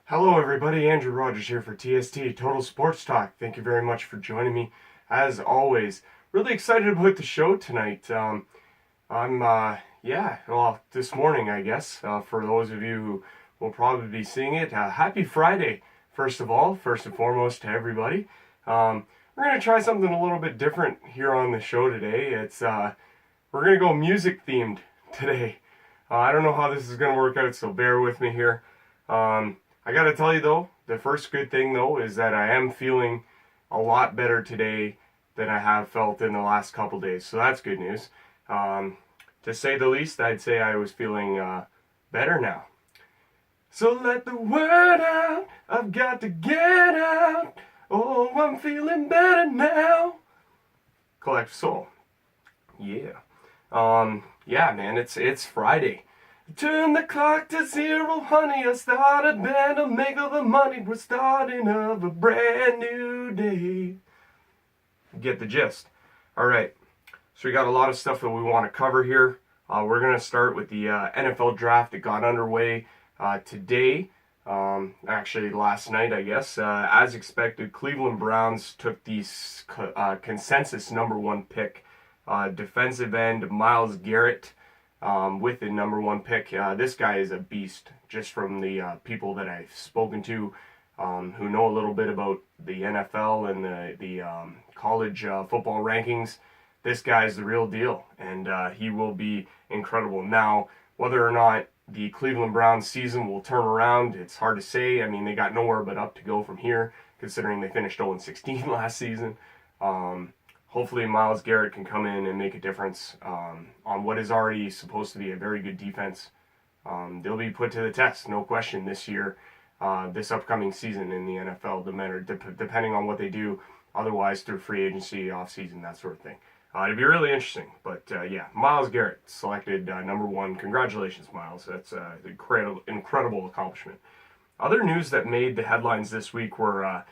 Hello everybody, Andrew Rogers here for TST Total Sports Talk. Thank you very much for joining me. As always, really excited about the show tonight. This morning I guess, for those of you who will probably be seeing it, happy Friday, first and foremost to everybody. We're going to try something a little bit different here on the show today. We're going to go music themed today. I don't know how this is going to work out, so bear with me here. I gotta tell you though, the first good thing though is that I am feeling a lot better today than I have felt in the last couple days. So that's good news. To say the least, I'd say I was feeling better now. So let the word out, I've got to get out. Oh, I'm feeling better now. Collective Soul. Yeah. Yeah, man, it's Friday. Turn the clock to 0, honey. I start a band to make all the money. We're starting of a brand new day. Get the gist. All right. So we got a lot of stuff that we want to cover here. We're going to start with the NFL draft that got underway today. Actually, last night, I guess. As expected, Cleveland Browns took the consensus number 1 pick, defensive end Myles Garrett. With the number 1 pick. This guy is a beast, just from the people that I've spoken to who know a little bit about the NFL and the college football rankings. This guy is the real deal, and he will be incredible. Now, whether or not the Cleveland Browns season will turn around, it's hard to say. I mean, they got nowhere but up to go from here, considering they finished 0-16 last season. Hopefully Myles Garrett can come in and make a difference on what is already supposed to be a very good defense. They'll be put to the test, no question, this year, this upcoming season in the NFL, depending on what they do otherwise through free agency, offseason, that sort of thing. It'd be really interesting. But yeah, Myles Garrett selected number 1. Congratulations, Myles. That's an incredible accomplishment. Other news that made the headlines this week were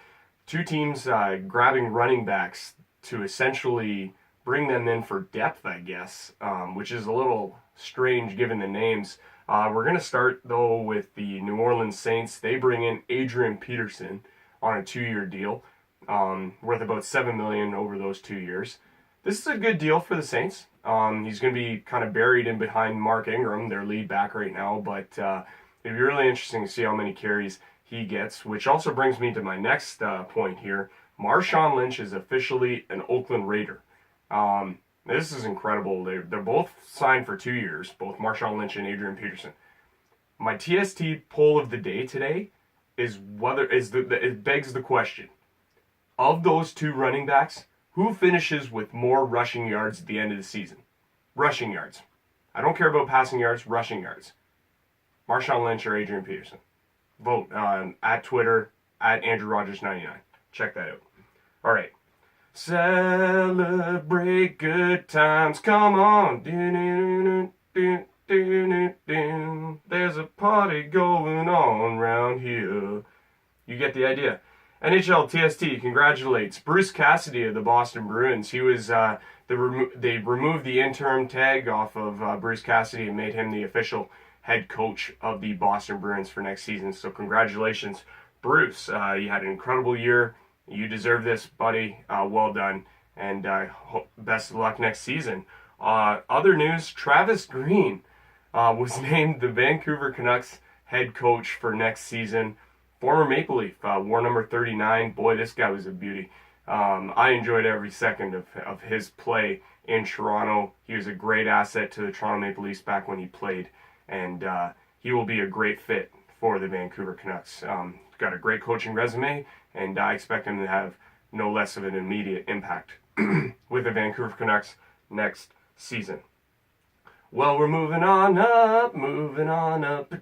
2 teams grabbing running backs to essentially bring them in for depth, I guess, which is a little strange given the names. We're going to start, though, with the New Orleans Saints. They bring in Adrian Peterson on a 2-year deal, worth about $7 million over those 2 years. This is a good deal for the Saints. He's going to be kind of buried in behind Mark Ingram, their lead back right now, but it'd be really interesting to see how many carries he gets, which also brings me to my next point here. Marshawn Lynch is officially an Oakland Raider. This is incredible. They're both signed for 2 years, both Marshawn Lynch and Adrian Peterson. My TST poll of the day today is it begs the question, of those 2 running backs, who finishes with more rushing yards at the end of the season? Rushing yards. I don't care about passing yards, rushing yards. Marshawn Lynch or Adrian Peterson. Vote at Twitter, at Andrew Rogers 99. Check that out. All right. Celebrate good times. Come on. There's a party going on around here. You get the idea. NHL TST congratulates Bruce Cassidy of the Boston Bruins. He was they removed the interim tag off of Bruce Cassidy and made him the official head coach of the Boston Bruins for next season. So congratulations, Bruce. You had an incredible year. You deserve this, buddy. Well done. And best of luck next season. Other news, Travis Green was named the Vancouver Canucks head coach for next season. Former Maple Leaf, wore number 39. Boy, this guy was a beauty. I enjoyed every second of his play in Toronto. He was a great asset to the Toronto Maple Leafs back when he played. And he will be a great fit for the Vancouver Canucks. Got a great coaching resume, and I expect him to have no less of an immediate impact with the Vancouver Canucks next season. Well, we're moving on up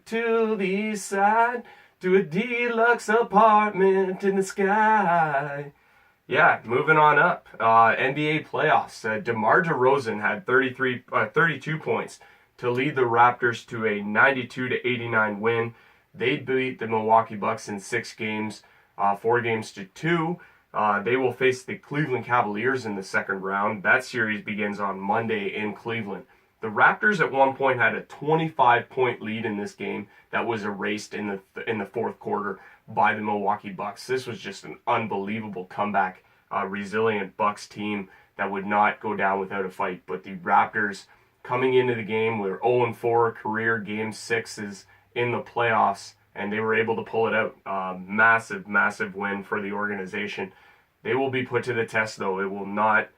to the east side, to a deluxe apartment in the sky. Yeah, moving on up. NBA playoffs. DeMar DeRozan had 32 points to lead the Raptors to a 92-89 win. They beat the Milwaukee Bucks in 6 games, 4 games to 2. They will face the Cleveland Cavaliers in the second round. That series begins on Monday in Cleveland. The Raptors at one point had a 25-point lead in this game that was erased in the fourth quarter by the Milwaukee Bucks. This was just an unbelievable comeback, resilient Bucks team that would not go down without a fight. But the Raptors coming into the game were 0-4 career game sixes in the playoffs, and they were able to pull it out. Massive, massive win for the organization. They will be put to the test, though. It will not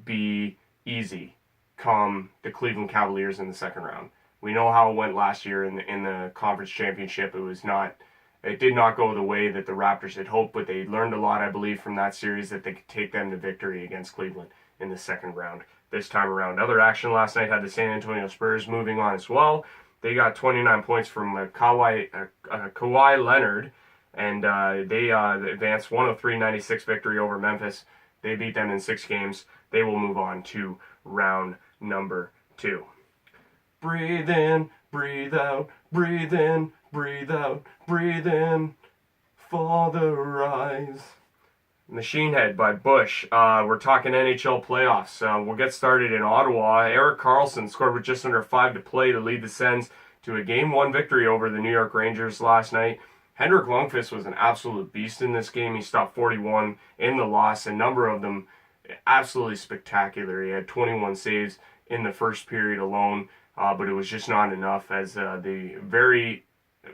be easy come the Cleveland Cavaliers in the second round. We know how it went last year in the conference championship. It did not go the way that the Raptors had hoped, but they learned a lot, I believe, from that series that they could take them to victory against Cleveland in the second round this time around. Other action last night had the San Antonio Spurs moving on as well. They got 29 points from Kawhi Leonard, and they advanced 103-96 victory over Memphis. They beat them in 6 games. They will move on to round number 2. Breathe in, breathe out, breathe in, breathe out, breathe in for the rise. Machine Head by Bush. We're talking NHL playoffs. We'll get started in Ottawa. Erik Karlsson scored with just under 5 to play to lead the Sens to a Game 1 victory over the New York Rangers last night. Henrik Lundqvist was an absolute beast in this game. He stopped 41 in the loss, a number of them absolutely spectacular. He had 21 saves in the first period alone, but it was just not enough as the very,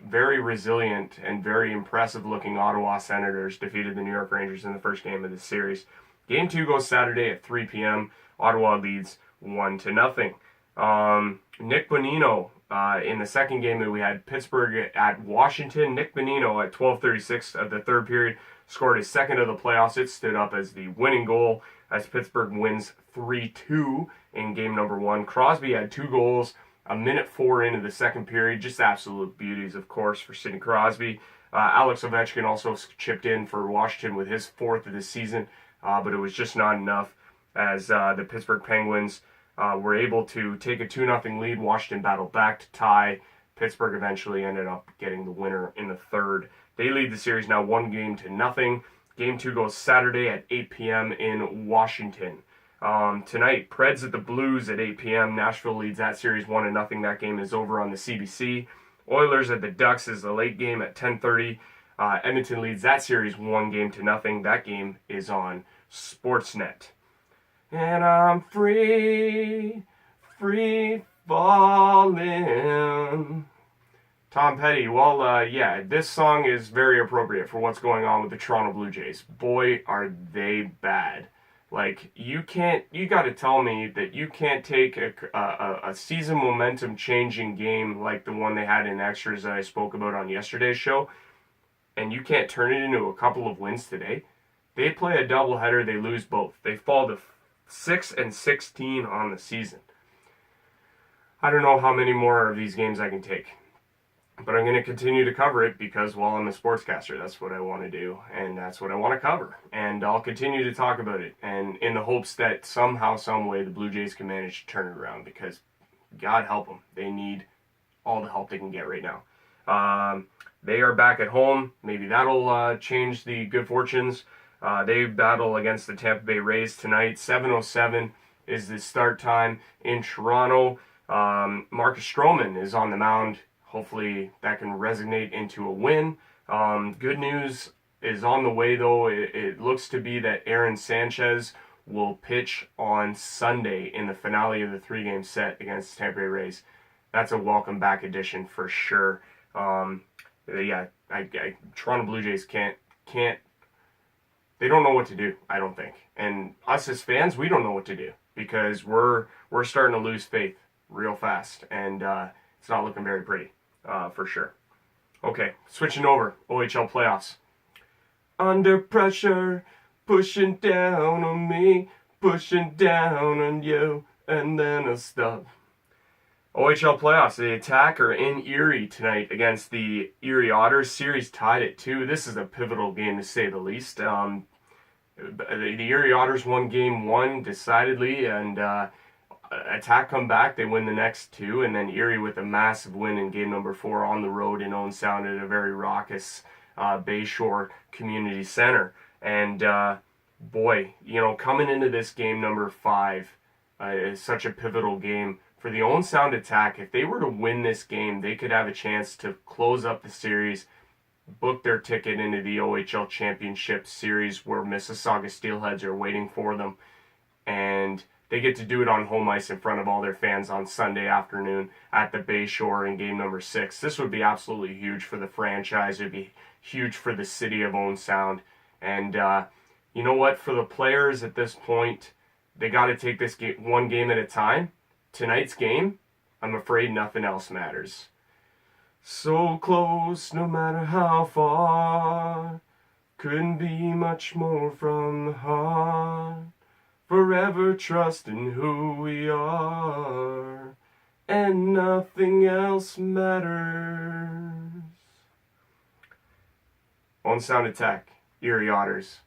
very resilient and very impressive-looking Ottawa Senators defeated the New York Rangers in the first game of the series. Game 2 goes Saturday at 3 p.m. Ottawa leads 1-0. Nick Bonino in the second game that we had, Pittsburgh at Washington. Nick Bonino at 12:36 of the third period scored his second of the playoffs. It stood up as the winning goal as Pittsburgh wins 3-2 in game number 1. Crosby had 2 goals a minute 4 into the second period. Just absolute beauties, of course, for Sidney Crosby. Alex Ovechkin also chipped in for Washington with his 4th of the season, but it was just not enough as the Pittsburgh Penguins were able to take a 2-0 lead. Washington battled back to tie. Pittsburgh eventually ended up getting the winner in the third. They lead the series now 1-0. Game 2 goes Saturday at 8 p.m. in Washington. Tonight, Preds at the Blues at 8 p.m. Nashville leads that series 1-0. That game is over on the CBC. Oilers at the Ducks is the late game at 10:30. Edmonton leads that series 1-0. That game is on Sportsnet. And I'm free falling. Tom Petty, yeah, this song is very appropriate for what's going on with the Toronto Blue Jays. Boy, are they bad. Like, you got to tell me that you can't take a season momentum changing game like the one they had in extras that I spoke about on yesterday's show, and you can't turn it into a couple of wins today. They play a doubleheader, they lose both. They fall to 6-16 on the season. I don't know how many more of these games I can take. But I'm going to continue to cover it because, well, I'm a sportscaster. That's what I want to do, and that's what I want to cover. And I'll continue to talk about it, and in the hopes that somehow, some way, the Blue Jays can manage to turn it around because, God help them, they need all the help they can get right now. They are back at home. Maybe that'll change the good fortunes. They battle against the Tampa Bay Rays tonight. 7:07 is the start time in Toronto. Marcus Stroman is on the mound. Hopefully that can resonate into a win. Good news is on the way, though. It looks to be that Aaron Sanchez will pitch on Sunday in the finale of the 3-game set against the Tampa Bay Rays. That's a welcome back addition for sure. Toronto Blue Jays can't. They don't know what to do, I don't think. And us as fans, we don't know what to do because we're starting to lose faith real fast, and it's not looking very pretty. For sure. Okay, switching over. OHL playoffs. Under pressure, pushing down on me, pushing down on you, and then a stop. OHL playoffs. The Attack are in Erie tonight against the Erie Otters. Series tied at 2. This is a pivotal game to say the least. The Erie Otters won Game 1 decidedly, and Attack come back, they win the next 2, and then Erie with a massive win in game number 4 on the road in Owen Sound at a very raucous Bayshore Community Center. And boy, coming into this game number 5 is such a pivotal game for the Owen Sound Attack, if they were to win this game, they could have a chance to close up the series, book their ticket into the OHL Championship Series where Mississauga Steelheads are waiting for them. And they get to do it on home ice in front of all their fans on Sunday afternoon at the Bayshore in game number 6. This would be absolutely huge for the franchise. It would be huge for the city of Owen Sound. And you know what? For the players at this point, they got to take this game one game at a time. Tonight's game, I'm afraid nothing else matters. So close, no matter how far, couldn't be much more from the heart. Forever trusting who we are, and nothing else matters. On Sound Attack, Erie Otters,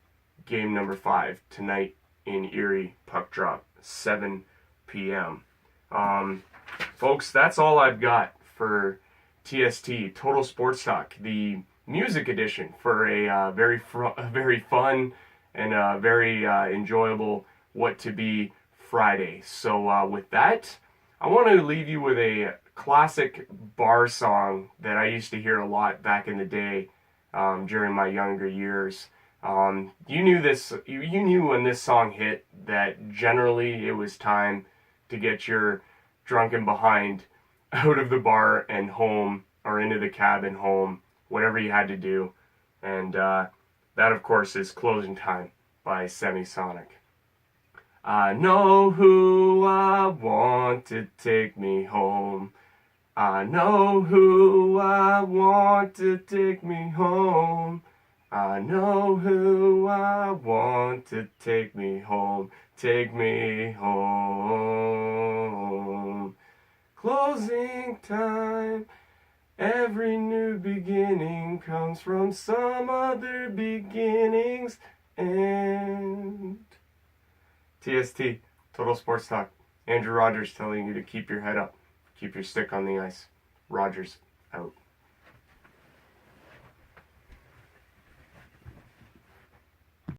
game number 5 tonight in Erie. Puck drop, 7 p.m. Folks, that's all I've got for TST, Total Sports Talk, the music edition for a very fun and very enjoyable What to Be Friday. So with that, I want to leave you with a classic bar song that I used to hear a lot back in the day during my younger years. You knew when this song hit that generally it was time to get your drunken behind out of the bar and home, or into the cabin home, whatever you had to do. And that, of course, is Closing Time by Semisonic. I know who I want to take me home. I know who I want to take me home. I know who I want to take me home. Take me home. Closing time. Every new beginning comes from some other beginning's end. TST, Total Sports Talk. Andrew Rogers telling you to keep your head up. Keep your stick on the ice. Rogers, out.